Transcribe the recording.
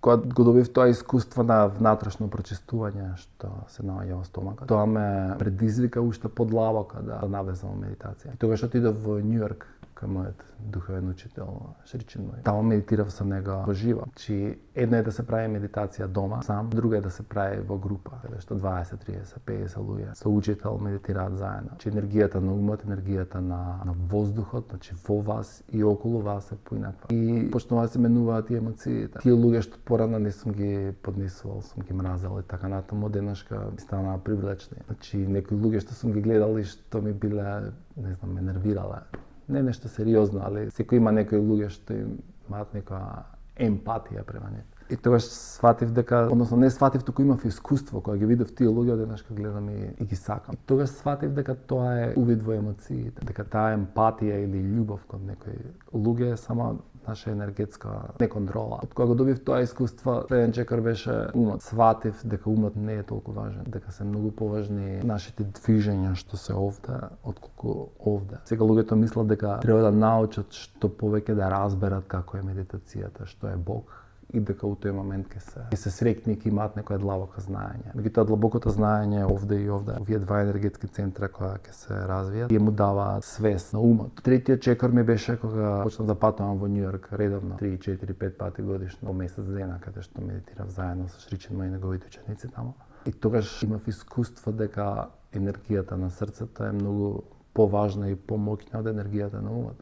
Кога го добив тоа искуство на внатрешно прочистување што се наоѓа во стомакот, тоа ме предизвика уште подлабоко да навлезам во медитација. И тогаш отидов во Њујорк кај мојот духовен учител Шричен Мој. Таму медитирав со него во живо. Значи, едно е да се прави медитација дома сам, друго е да се прави во група, каде што 20, 30, 50 луѓе со учител медитираат заедно. Значи, енергијата на умот, енергијата на воздухот, значи во вас и околу вас е поинаква. И почнува да се менуваат и емоциите. Тие луѓе што порано не сум ги поднесувал, сум ги мразел и така натаму, денешка ми станаа привлечни. Значи, некои луѓе што сум ги гледал и што ми биле, не знам, ме нервирале. Не нешто сериозно, али секој има некои луѓе што имаат некоја емпатија према нив. И тогаш сватив дека, односно не сватив, туку имав искуство, кога ги видов тие луѓе, денешка гледам и ги сакам. И тогаш сватив дека тоа е увид во емоциите, дека таа емпатија или љубов кон некои луѓе е само наша енергетска неконтрола. Од кога го добив тоа искуство, следен чекор беше умот. Сватив дека умот не е толку важен, дека се многу поважни нашите движења што се овде, отколку овде. Сега луѓето мислат дека треба да научат што повеќе да разберат како е медитацијата, што е Бог, и дека у тој момент ќе се среќни и ќе имаат некоја длабока знаење. Меѓутоа длабокото знаење овде и овде, овие два енергетски центра кои ќе се развијат, и му даваат свест на умот. Третиот чекор ми беше кога почнав да патувам во Њујорк редовно, 3, 4, 5 пати годишно, во месец дена, каде што медитирав заедно со Шричен Мој и неговите ученици таму. И тогаш имав искуство дека енергијата на срцето е многу поважна и помоќна од енергијата на умот.